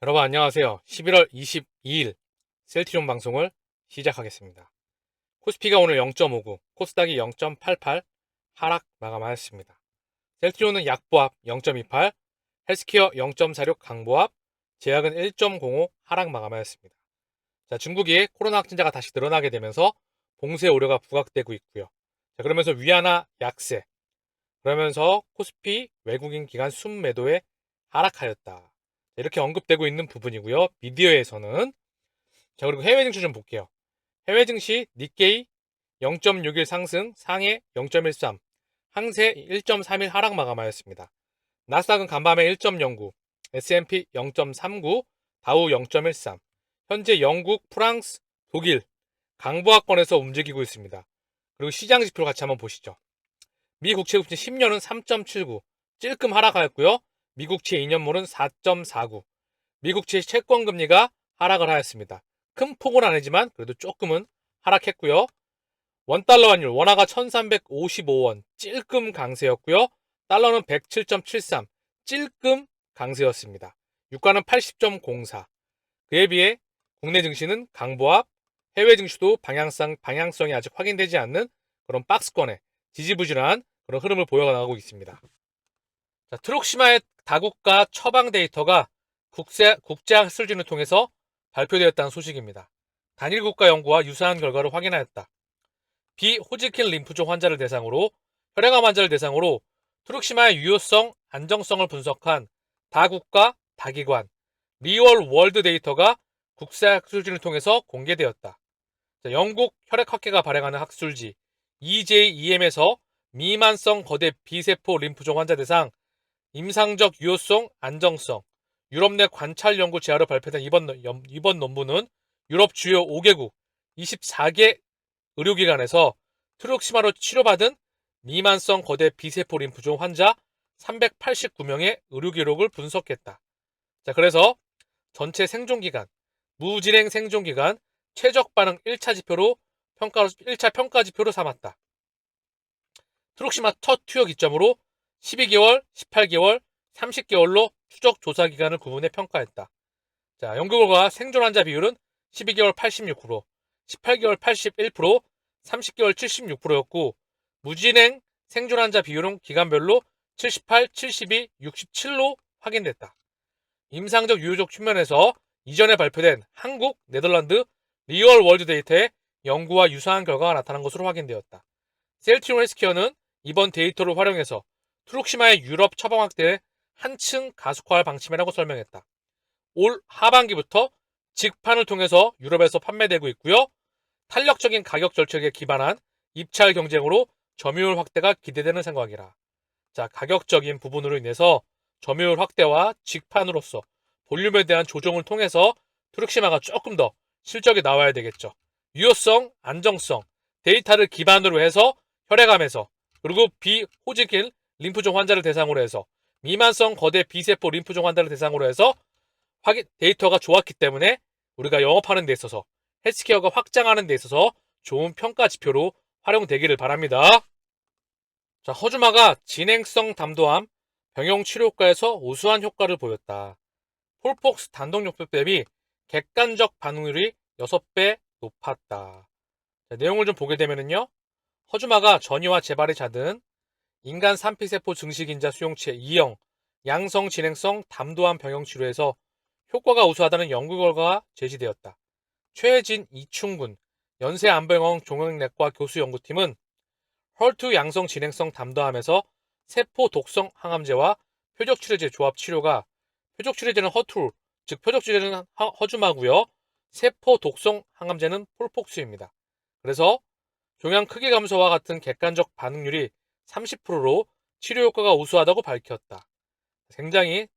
여러분 안녕하세요. 11월 22일 셀트리온 방송을 시작하겠습니다. 코스피가 오늘 0.59, 코스닥이 0.88 하락 마감하였습니다. 셀트리온은 약보합 0.28, 헬스케어 0.46 강보합, 제약은 1.05 하락 마감하였습니다. 자, 중국이 코로나 확진자가 다시 늘어나게 되면서 봉쇄 우려가 부각되고 있고요. 자, 그러면서 위안화 약세, 그러면서 코스피 외국인 기관 순매도에 하락하였다. 이렇게 언급되고 있는 부분이고요. 미디어에서는 자, 그리고 해외 증시 좀 볼게요. 해외 증시 니케이 0.61 상승, 상해 0.13, 항세 1.31 하락 마감하였습니다. 나스닥은 간밤에 1.09, S&P 0.39, 다우 0.13. 현재 영국, 프랑스, 독일 강보합권에서 움직이고 있습니다. 그리고 시장 지표 같이 한번 보시죠. 미 국채 국채 10년은 3.79, 찔끔 하락하였고요. 미국채 2년물은 4.49, 미국채 채권 금리가 하락을 하였습니다. 큰 폭은 아니지만 그래도 조금은 하락했고요. 원달러 환율 원화가 1355원 찔끔 강세였고요. 달러는 107.73 찔끔 강세였습니다. 유가는 80.04. 그에 비해 국내 증시는 강보합, 해외 증시도 방향성이 아직 확인되지 않는 그런 박스권에 지지부진한 그런 흐름을 보여나가고 있습니다. 자, 트록시마의 다국가 처방 데이터가 국제학술진을 통해서 발표되었다는 소식입니다. 단일 국가 연구와 유사한 결과를 확인하였다. 비호지킨 림프종 환자를 대상으로 혈액암 환자를 대상으로 트룩시마의 유효성, 안정성을 분석한 다국가 다기관 리얼 월드 데이터가 국제학술진을 통해서 공개되었다. 자, 영국 혈액학회가 발행하는 학술지 EJEM에서 미만성 거대 비세포 림프종 환자 대상 임상적 유효성, 안정성, 유럽 내 관찰 연구 재하로 발표된 이번 논문은 유럽 주요 5개국 24개 의료기관에서 트룩시마로 치료받은 미만성 거대 비세포 림프종 환자 389명의 의료 기록을 분석했다. 자, 그래서 전체 생존기간, 무진행 생존기간, 최적 반응 1차 지표로 1차 평가 지표로 삼았다. 트룩시마 첫 투여 기점으로 12개월, 18개월, 30개월로 추적 조사 기간을 구분해 평가했다. 자, 연구 결과 생존 환자 비율은 12개월 86%, 18개월 81%, 30개월 76%였고 무진행 생존 환자 비율은 기간별로 78, 72, 67로 확인됐다. 임상적 유효적 측면에서 이전에 발표된 한국, 네덜란드 리얼 월드 데이터의 연구와 유사한 결과가 나타난 것으로 확인되었다. 셀트리온 헬스케어는 이번 데이터를 활용해서 트룩시마의 유럽 처방 확대에 한층 가속화할 방침이라고 설명했다. 올 하반기부터 직판을 통해서 유럽에서 판매되고 있고요. 탄력적인 가격 절책에 기반한 입찰 경쟁으로 점유율 확대가 기대되는 생각이라. 자, 가격적인 부분으로 인해서 점유율 확대와 직판으로서 볼륨에 대한 조정을 통해서 트룩시마가 조금 더 실적이 나와야 되겠죠. 유효성, 안정성, 데이터를 기반으로 해서 혈액암에서 그리고 비호지킨 림프종 환자를 대상으로 해서 미만성 거대 비세포 림프종 환자를 대상으로 해서 데이터가 좋았기 때문에 우리가 영업하는 데 있어서 헬스케어가 확장하는 데 있어서 좋은 평가 지표로 활용되기를 바랍니다. 자, 허주마가 진행성 담도암 병용 치료 효과에서 우수한 효과를 보였다. 폴폭스 단독요법 대비 객관적 반응률이 6배 높았다. 자, 내용을 좀 보게 되면요. 허주마가 전이와 재발이 잦은 인간 산피세포 증식인자 수용체 2형 양성 진행성 담도암 병용 치료에서 효과가 우수하다는 연구 결과가 제시되었다. 최혜진 이충군 연세안병원 종양내과 교수 연구팀은 헐투 양성 진행성 담도암에서 세포 독성 항암제와 표적치료제 조합 치료가 표적치료제는 허툴, 즉 표적치료제는 허주마고요. 세포 독성 항암제는 폴폭스입니다. 그래서 종양 크기 감소와 같은 객관적 반응률이 30%로 치료 효과가 우수하다고 밝혔다. 굉장히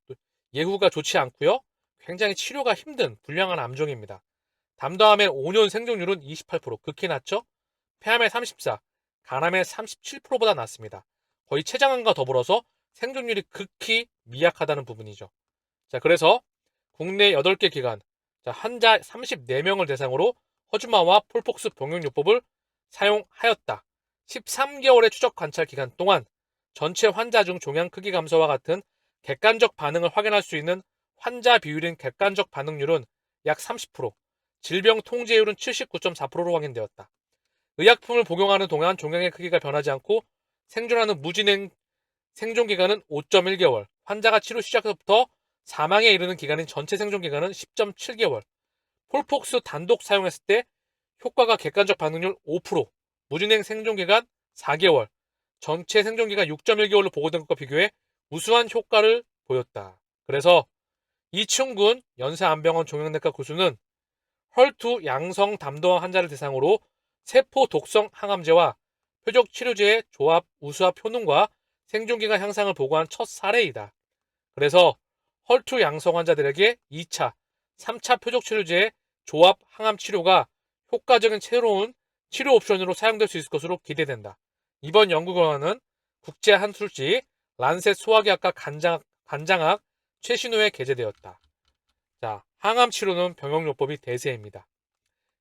예후가 좋지 않고요. 굉장히 치료가 힘든 불량한 암종입니다. 담도암의 5년 생존율은 28%, 극히 낮죠? 폐암의 34, 간암의 37%보다 낮습니다. 거의 췌장암과 더불어서 생존율이 극히 미약하다는 부분이죠. 자, 그래서 국내 8개 기관, 자, 환자 34명을 대상으로 허주마와 폴폭스 병용요법을 사용하였다. 13개월의 추적 관찰 기간 동안 전체 환자 중 종양 크기 감소와 같은 객관적 반응을 확인할 수 있는 환자 비율인 객관적 반응률은 약 30%, 질병 통제율은 79.4%로 확인되었다. 의약품을 복용하는 동안 종양의 크기가 변하지 않고 생존하는 무진행 생존기간은 5.1개월, 환자가 치료 시작부터 사망에 이르는 기간인 전체 생존기간은 10.7개월, 폴폭스 단독 사용했을 때 효과가 객관적 반응률 5%, 무진행 생존기간 4개월, 전체 생존기간 6.1개월로 보고된 것과 비교해 우수한 효과를 보였다. 그래서 이충군 연세안병원 종양내과 교수는 헐투 양성 담도암 환자를 대상으로 세포 독성 항암제와 표적 치료제의 조합 우수합 효능과 생존기간 향상을 보고한 첫 사례이다. 그래서 헐투 양성 환자들에게 2차, 3차 표적 치료제의 조합 항암 치료가 효과적인 새로운 치료 옵션으로 사용될 수 있을 것으로 기대된다. 이번 연구 결과는 국제 한술지 란셋 소화기학과 간장학 최신호에 게재되었다. 자, 항암 치료는 병용요법이 대세입니다.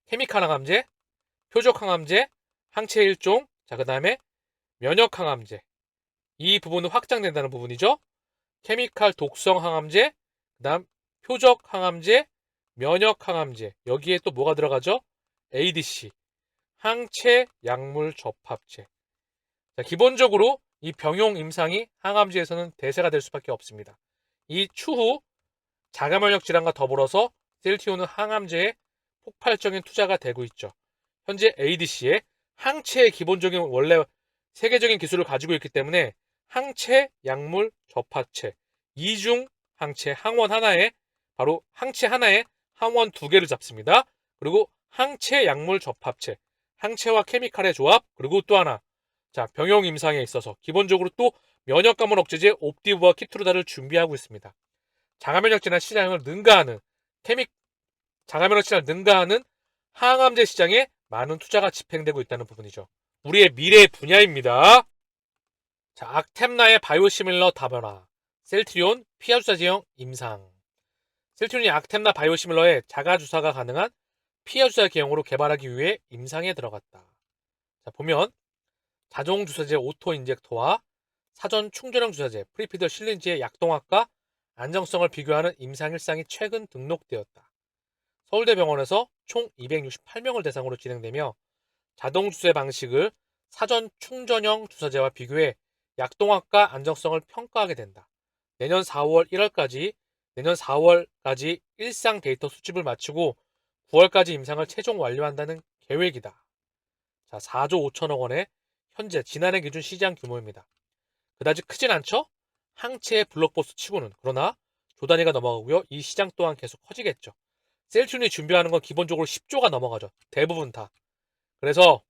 케미칼 항암제, 표적 항암제, 항체 일종, 자, 그 다음에 면역 항암제. 이 부분은 확장된다는 부분이죠. 케미칼 독성 항암제, 그 다음 표적 항암제, 면역 항암제. 여기에 또 뭐가 들어가죠? ADC, 항체 약물 접합제. 자, 기본적으로 이 병용 임상이 항암제에서는 대세가 될 수밖에 없습니다. 이 추후 자가면역 질환과 더불어서 셀티온은 항암제에 폭발적인 투자가 되고 있죠. 현재 ADC에 항체의 기본적인 원래 세계적인 기술을 가지고 있기 때문에 항체 약물 접합체, 이중 항체 항원 하나에 바로 항체 하나에 항원 두 개를 잡습니다. 그리고 항체 약물 접합체, 항체와 케미칼의 조합, 그리고 또 하나, 자, 병용 임상에 있어서 기본적으로 또 면역감염 억제제 옵디브와 키트루다를 준비하고 있습니다. 자가면역 질환 시장을 능가하는 자가면역 질환을 능가하는 항암제 시장에 많은 투자가 집행되고 있다는 부분이죠. 우리의 미래 분야입니다. 자, 악템나의 바이오시밀러 다변화, 셀트리온 피하주사 제형 임상. 셀트리온이 악템나 바이오시밀러의 자가주사가 가능한 피하주사 계형으로 개발하기 위해 임상에 들어갔다. 자, 보면 자동 주사제 오토 인젝터와 사전 충전형 주사제 프리피더 실린지의 약동학과 안정성을 비교하는 임상 일상이 최근 등록되었다. 서울대병원에서 총 268명을 대상으로 진행되며 자동 주사 방식을 사전 충전형 주사제와 비교해 약동학과 안정성을 평가하게 된다. 내년 4월까지 일상 데이터 수집을 마치고 9월까지 임상을 최종 완료한다는 계획이다. 자, 4조 5천억 원의 현재 지난해 기준 시장 규모입니다. 그다지 크진 않죠? 항체의 블록버스터 치고는. 그러나 조 단위가 넘어가고요. 이 시장 또한 계속 커지겠죠. 셀튠이 준비하는 건 기본적으로 10조가 넘어가죠. 대부분 다. 그래서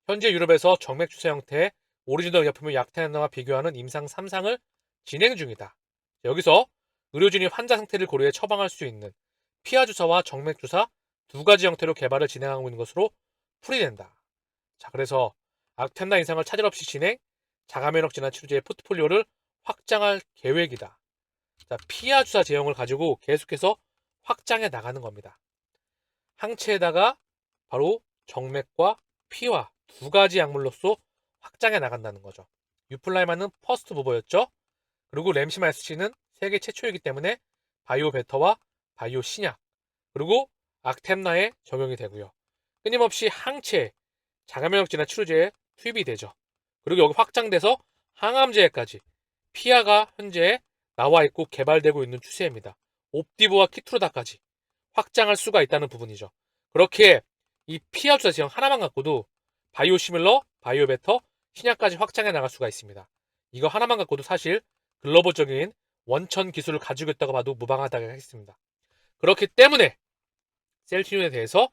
현재 유럽에서 정맥 주사 형태의 오리지널 의약품을 약태나와 비교하는 임상 3상을 진행 중이다. 여기서 의료진이 환자 상태를 고려해 처방할 수 있는 피하 주사와 정맥 주사 두 가지 형태로 개발을 진행하고 있는 것으로 풀이된다. 자, 그래서 악템나 임상을 차질 없이 진행, 자가면역 질환 치료제의 포트폴리오를 확장할 계획이다. 자, 피하 주사 제형을 가지고 계속해서 확장해 나가는 겁니다. 항체에다가 바로 정맥과 피와 두 가지 약물로서 확장해 나간다는 거죠. 유플라이만은 퍼스트 무버였죠. 그리고 램시마 SC는 세계 최초이기 때문에 바이오 베터와 바이오 신약, 그리고 악템나에 적용이 되고요. 끊임없이 항체, 자가면역 질환 치료제에 투입이 되죠. 그리고 여기 확장돼서 항암제까지 피아가 현재 나와 있고 개발되고 있는 추세입니다. 옵디브와 키트루다까지 확장할 수가 있다는 부분이죠. 그렇게 이 피하 주사 제형 하나만 갖고도 바이오시밀러, 바이오베터, 신약까지 확장해 나갈 수가 있습니다. 이거 하나만 갖고도 사실 글로벌적인 원천 기술을 가지고 있다고 봐도 무방하다고 하겠습니다. 그렇기 때문에 셀트리온에 대해서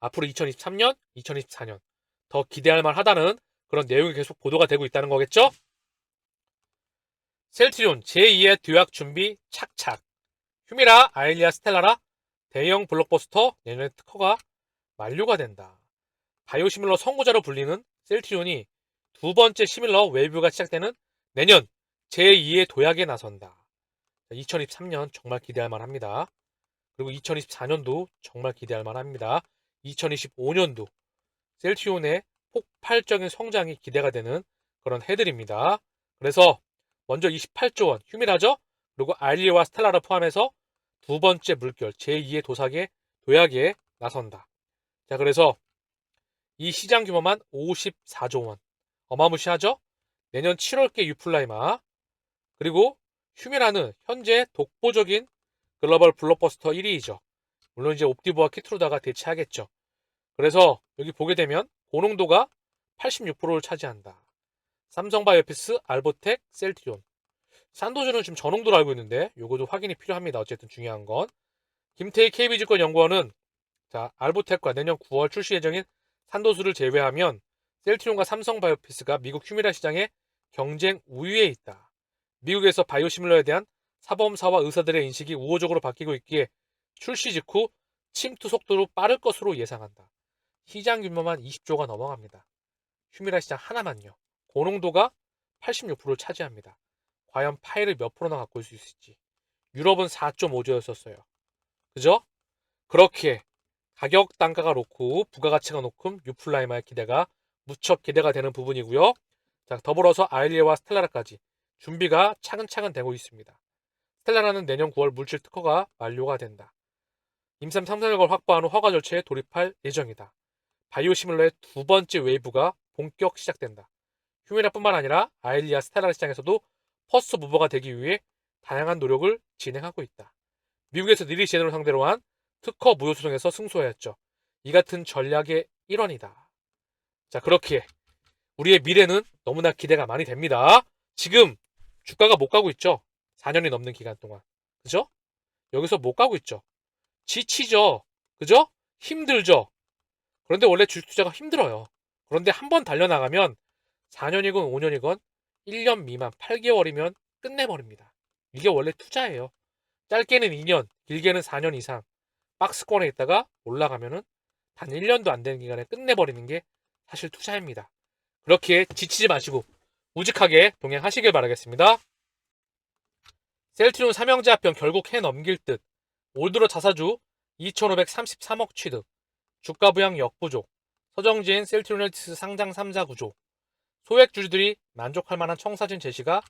앞으로 2023년, 2024년 더 기대할 만하다는 그런 내용이 계속 보도가 되고 있다는 거겠죠? 셀트리온 제2의 듀악 준비 착착. 휴미라, 아일리아, 스텔라라 대형 블록버스터 내년에 특허가 만료가 된다. 바이오시밀러 선구자로 불리는 셀트리온이 두 번째 시밀러 웨이브가 시작되는 내년 제2의 도약에 나선다. 2023년 정말 기대할 만합니다. 그리고 2024년도 정말 기대할 만합니다. 2025년도 셀트리온의 폭발적인 성장이 기대가 되는 그런 해들입니다. 그래서 먼저 28조 원 휴미라죠. 그리고 아일리와 스텔라를 포함해서 두 번째 물결 제2의 도약에 나선다. 자, 그래서 이 시장 규모만 54조 원. 어마무시하죠? 내년 7월께 유플라이마. 그리고 휴메라는 현재 독보적인 글로벌 블록버스터 1위이죠. 물론 이제 옵티브와 키트루다가 대체하겠죠. 그래서 여기 보게 되면 고농도가 86%를 차지한다. 삼성바이오피스, 알보텍, 셀트리온. 산도주는 지금 저농도로 알고 있는데 요것도 확인이 필요합니다. 어쨌든 중요한 건 김태희 KB증권연구원은 자, 알보텍과 내년 9월 출시 예정인 산도수를 제외하면 셀트리온과 삼성바이오피스가 미국 휴메라 시장의 경쟁 우위에 있다. 미국에서 바이오시밀러에 대한 사범사와 의사들의 인식이 우호적으로 바뀌고 있기에 출시 직후 침투 속도로 빠를 것으로 예상한다. 시장 규모만 20조가 넘어갑니다. 휴메라 시장 하나만요. 고농도가 86%를 차지합니다. 과연 파일을 몇 프로나 갖고 올 수 있을지. 유럽은 4.5조였었어요. 그죠? 그렇게 가격 단가가 높고 부가가치가 높은 유플라이마의 기대가 무척 기대가 되는 부분이고요. 자, 더불어서 아일리와 스텔라라까지 준비가 차근차근 되고 있습니다. 스텔라라는 내년 9월 물질 특허가 만료가 된다. 임상 탐사력을 확보한 후 허가 절차에 돌입할 예정이다. 바이오시밀러의 두 번째 웨이브가 본격 시작된다. 휴메라뿐만 아니라 아일리아 스텔라 시장에서도 퍼스트 무버가 되기 위해 다양한 노력을 진행하고 있다. 미국에서 릴리 제너를 상대로 한 특허 무효 소송에서 승소하였죠. 이 같은 전략의 일원이다. 자, 그렇게 우리의 미래는 너무나 기대가 많이 됩니다. 지금 주가가 못 가고 있죠. 4년이 넘는 기간 동안. 그죠? 여기서 못 가고 있죠. 지치죠. 그죠? 힘들죠. 그런데 원래 주식 투자가 힘들어요. 그런데 한번 달려나가면 4년이건 5년이건 1년 미만 8개월이면 끝내버립니다. 이게 원래 투자예요. 짧게는 2년, 길게는 4년 이상 박스권에 있다가 올라가면은 단 1년도 안 되는 기간에 끝내버리는 게 사실 투자입니다. 그렇게 지치지 마시고 우직하게 동행하시길 바라겠습니다. 셀트리온 삼형제 합병 결국 해 넘길 듯. 올 들어 자사주 2,533억 취득. 주가 부양 역부족. 서정진 셀트리온 헬스 상장 3자 구조. 소액주주들이 만족할 만한 청사진 제시가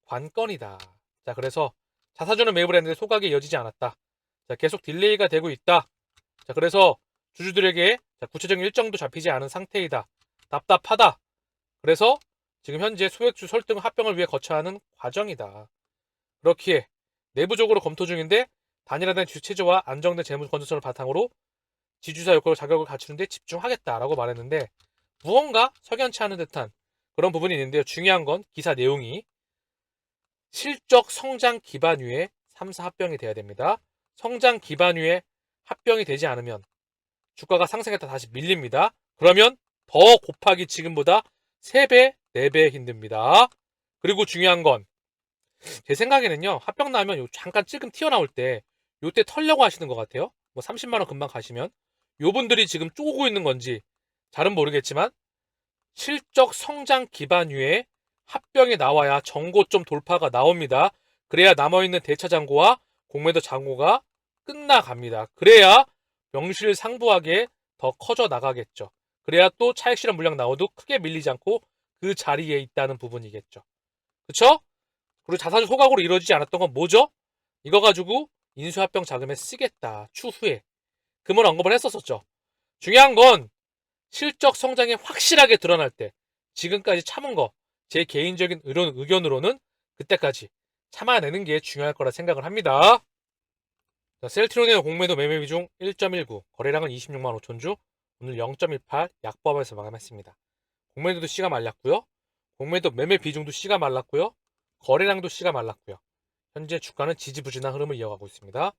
관건이다. 자, 그래서 자사주는 매입을 했는데 소각이 이어지지 않았다. 자, 계속 딜레이가 되고 있다. 자, 그래서 주주들에게 구체적인 일정도 잡히지 않은 상태이다. 답답하다. 그래서 지금 현재 소액주 설득 합병을 위해 거쳐야 하는 과정이다. 그렇기에 내부적으로 검토 중인데 단일화된 주식 체제와 안정된 재무 건전성을 바탕으로 지주사 역할과 자격을 갖추는 데 집중하겠다라고 말했는데 무언가 석연치 않은 듯한 그런 부분이 있는데요. 중요한 건 기사 내용이 실적 성장 기반 위에 3사 합병이 돼야 됩니다. 성장 기반 위에 합병이 되지 않으면 주가가 상승했다 다시 밀립니다. 그러면 더 곱하기 지금보다 3배, 4배 힘듭니다. 그리고 중요한 건 제 생각에는요. 합병 나면 요 잠깐 찔끔 튀어나올 때 요때 털려고 하시는 것 같아요. 뭐 30만 원 금방 가시면 요분들이 지금 쪼고 있는 건지 잘은 모르겠지만 실적 성장 기반 위에 합병이 나와야 정고점 돌파가 나옵니다. 그래야 남아있는 대차 잔고와 공매도 잔고가 끝나갑니다. 그래야 명실상부하게 더 커져 나가겠죠. 그래야 또 차익 실현 물량 나와도 크게 밀리지 않고 그 자리에 있다는 부분이겠죠. 그쵸? 그리고 자사주 소각으로 이루어지지 않았던 건 뭐죠? 이거 가지고 인수합병 자금에 쓰겠다. 추후에. 금을 언급을 했었었죠. 중요한 건 실적 성장이 확실하게 드러날 때 지금까지 참은 거 제 개인적인 의견으로는 그때까지 참아내는 게 중요할 거라 생각을 합니다. 자, 셀트리온의 공매도 매매 비중 1.19 거래량은 26만 5천 주 오늘 0.18 약보합에서 마감했습니다. 공매도도 씨가 말랐고요. 공매도 매매 비중도 씨가 말랐고요. 거래량도 씨가 말랐고요. 현재 주가는 지지부진한 흐름을 이어가고 있습니다.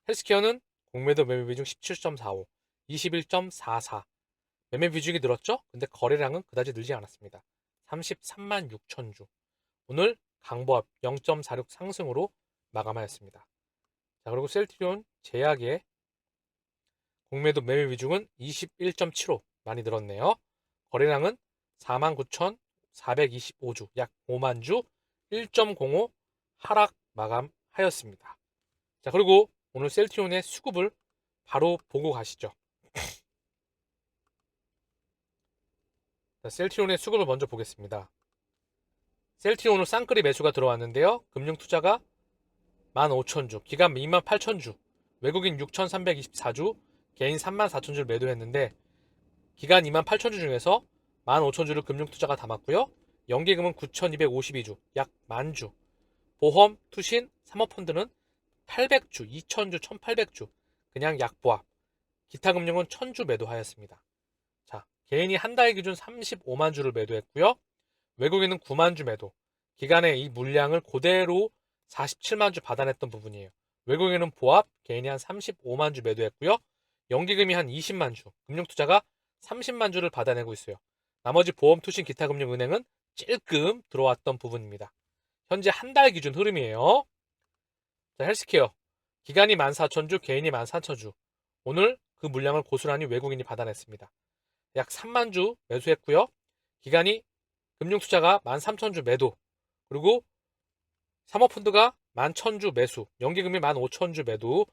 헬스케어는 공매도 매매 비중 17.45 21.44 매매 비중이 늘었죠? 근데 거래량은 그다지 늘지 않았습니다. 33만 6천 주. 오늘 강보합 0.46 상승으로 마감하였습니다. 자, 그리고 셀트리온 제약의 공매도 매매 비중은 21.75 많이 늘었네요. 거래량은 49,425주, 약 5만 주 1.05 하락 마감하였습니다. 자, 그리고 오늘 셀트리온의 수급을 바로 보고 가시죠. 자, 셀트리온의 수급을 먼저 보겠습니다. 셀트리온 오늘 쌍끌이 매수가 들어왔는데요. 금융투자가 15,000주, 기간 28,000주, 외국인 6,324주, 개인 34,000주를 매도했는데 기간 28,000주 중에서 15,000주를 금융투자가 담았고요. 연기금은 9,252주, 약 만주. 보험, 투신, 사모펀드는 800주, 2,000주, 1,800주, 그냥 약보합. 기타 금융은 1,000주 매도하였습니다. 자, 개인이 한 달 기준 35만 주를 매도했고요. 외국인은 9만 주 매도. 기간에 이 물량을 그대로 47만 주 받아냈던 부분이에요. 외국인은 보합, 개인이 한 35만 주 매도했고요. 연기금이 한 20만 주, 금융투자가 30만 주를 받아내고 있어요. 나머지 보험, 투신, 기타 금융, 은행은 찔끔 들어왔던 부분입니다. 현재 한 달 기준 흐름이에요. 자, 헬스케어. 기간이 14,000주, 개인이 14,000주. 오늘 그 물량을 고스란히 외국인이 받아냈습니다. 약 3만 주 매수했고요. 기간이 금융투자가 13,000주 매도. 그리고 사모펀드가 11,000주 매수. 연기금이 15,000주 매도.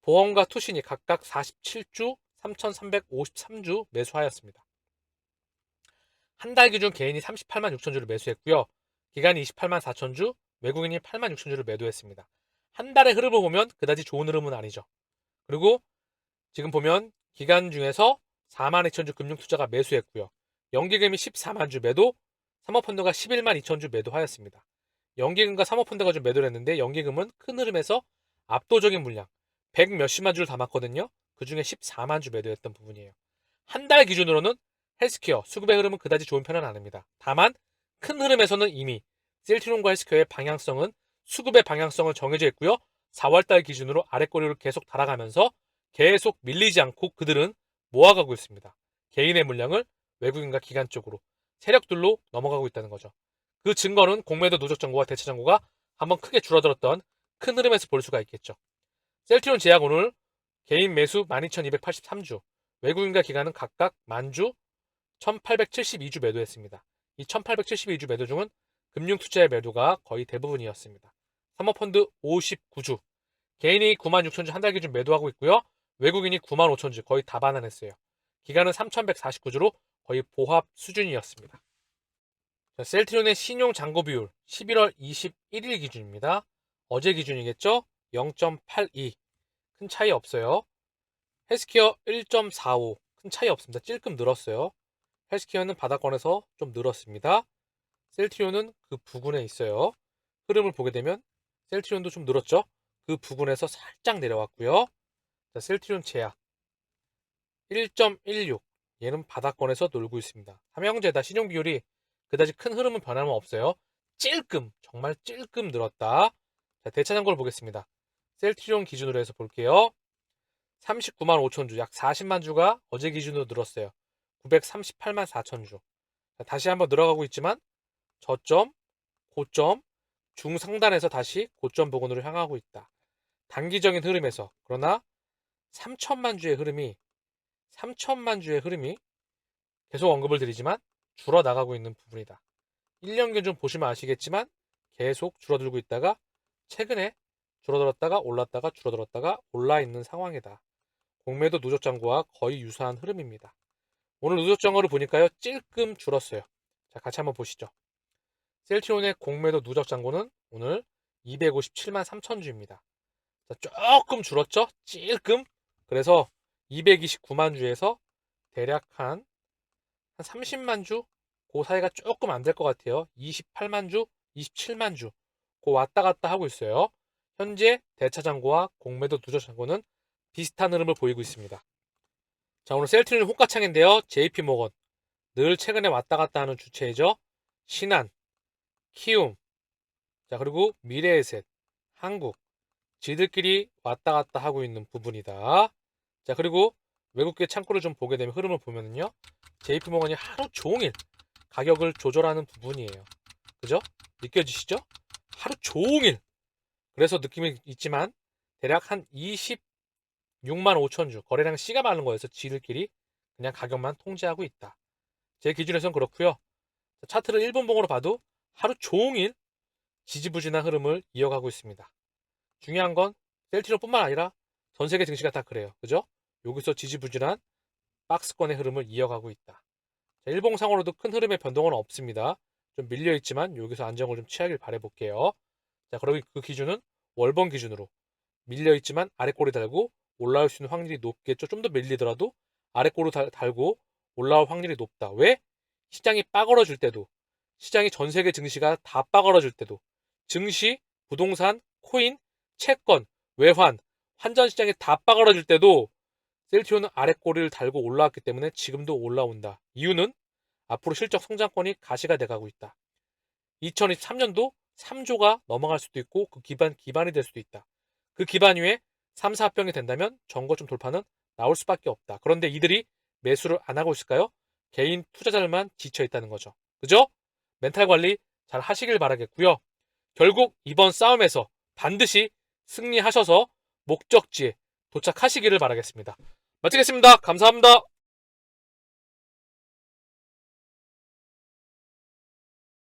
보험과 투신이 각각 47주, 3,353주 매수하였습니다. 한 달 기준 개인이 38만 6천주를 매수했고요. 기간이 28만 4천주, 외국인이 8만 6천주를 매도했습니다. 한 달의 흐름을 보면 그다지 좋은 흐름은 아니죠. 그리고 지금 보면 기간 중에서 4만 2천주 금융투자가 매수했고요. 연기금이 14만 주 매도, 사모펀드가 11만 2천주 매도하였습니다. 연기금과 사모펀드가 좀 매도를 했는데 연기금은 큰 흐름에서 압도적인 물량 100 몇십만 주를 담았거든요. 그 중에 14만 주 매도했던 부분이에요. 한 달 기준으로는 헬스케어, 수급의 흐름은 그다지 좋은 편은 아닙니다. 다만 큰 흐름에서는 이미 셀트리온과 헬스케어의 방향성은 수급의 방향성은 정해져 있고요. 4월달 기준으로 아랫꼬리를 계속 달아가면서 계속 밀리지 않고 그들은 모아가고 있습니다. 개인의 물량을 외국인과 기관 쪽으로 세력들로 넘어가고 있다는 거죠. 그 증거는 공매도 누적 잔고와 대체 잔고가 한번 크게 줄어들었던 큰 흐름에서 볼 수가 있겠죠. 셀트리온 제약 오늘 개인 매수 12,283주, 외국인과 기관은 각각 만주 1,872주 매도했습니다. 이 1,872주 매도 중은 금융투자의 매도가 거의 대부분이었습니다. 사모펀드 59주, 개인이 96,000주 한 달 기준 매도하고 있고요. 외국인이 95,000주 거의 다 반환했어요. 기간은 3,149주로 거의 보합 수준이었습니다. 자, 셀트리온의 신용 잔고 비율 11월 21일 기준입니다. 어제 기준이겠죠? 0.82. 큰 차이 없어요. 헬스케어 1.45. 큰 차이 없습니다. 찔끔 늘었어요. 헬스케어는 바닥권에서 좀 늘었습니다. 셀트리온은 그 부근에 있어요. 흐름을 보게 되면 셀트리온도 좀 늘었죠? 그 부근에서 살짝 내려왔고요. 자, 셀트리온 제약 1.16. 얘는 바닥권에서 놀고 있습니다. 삼형제다 신용 비율이 그다지 큰 흐름은 변함은 없어요. 찔끔, 정말 찔끔 늘었다. 자, 대차 잔고를 보겠습니다. 셀트리온 기준으로 해서 볼게요. 39만 5천 주, 약 40만 주가 어제 기준으로 늘었어요. 938만 4천 주. 자, 다시 한번 늘어가고 있지만 저점, 고점, 중상단에서 다시 고점 부근으로 향하고 있다. 단기적인 흐름에서 그러나 3천만 주의 흐름이 계속 언급을 드리지만 줄어나가고 있는 부분이다. 1년경 좀 보시면 아시겠지만 계속 줄어들고 있다가 최근에 줄어들었다가 올랐다가 줄어들었다가 올라 있는 상황이다. 공매도 누적 잔고와 거의 유사한 흐름입니다. 오늘 누적 잔고를 보니까요, 찔끔 줄었어요. 자, 같이 한번 보시죠. 셀트리온의 공매도 누적 잔고는 오늘 257만 3천 주입니다. 자, 조금 줄었죠? 찔끔. 그래서 229만 주에서 대략 한 30만 주? 그 사이가 조금 안 될 것 같아요. 28만 주, 27만 주. 그 왔다 갔다 하고 있어요. 현재 대차 잔고와 공매도 누적 잔고는 비슷한 흐름을 보이고 있습니다. 자, 오늘 셀트리온 호가창인데요. JP모건. 늘 최근에 왔다 갔다 하는 주체이죠. 신한, 키움, 자, 그리고 미래에셋, 한국. 지들끼리 왔다 갔다 하고 있는 부분이다. 자, 그리고 외국계 창구를 좀 보게 되면 흐름을 보면요. JP모건이 하루 종일 가격을 조절하는 부분이에요. 그죠? 느껴지시죠? 하루 종일. 그래서 느낌이 있지만 대략 한 26만 5천 주 거래량 씨가 많은 거여서 지들끼리 그냥 가격만 통제하고 있다. 제 기준에선 그렇고요. 차트를 일본봉으로 봐도 하루 종일 지지부진한 흐름을 이어가고 있습니다. 중요한 건 셀트리온뿐만 아니라 전 세계 증시가 다 그래요. 그죠? 여기서 지지부진한 박스권의 흐름을 이어가고 있다. 자, 일봉상으로도 큰 흐름의 변동은 없습니다. 좀 밀려있지만 여기서 안정을 좀 취하길 바라볼게요. 자, 그리고 그 기준은 월번 기준으로 밀려있지만 아래 꼬리 달고 올라올 수 있는 확률이 높겠죠. 좀 더 밀리더라도 아래 꼬리 달고 올라올 확률이 높다. 왜? 시장이 빠거러질 때도, 시장이 전 세계 증시가 다 빠거러질 때도, 증시, 부동산, 코인, 채권, 외환, 환전 시장이 다 빠거러질 때도 셀트리온은 아래 꼬리를 달고 올라왔기 때문에 지금도 올라온다. 이유는 앞으로 실적 성장권이 가시가 돼가고 있다. 2023년도 3조가 넘어갈 수도 있고 그 기반이 될 수도 있다. 그 기반 위에 3, 4병이 된다면 정거점 돌파는 나올 수밖에 없다. 그런데 이들이 매수를 안 하고 있을까요? 개인 투자자들만 지쳐 있다는 거죠. 그죠? 멘탈 관리 잘 하시길 바라겠고요. 결국 이번 싸움에서 반드시 승리하셔서 목적지에 도착하시기를 바라겠습니다. 마치겠습니다. 감사합니다.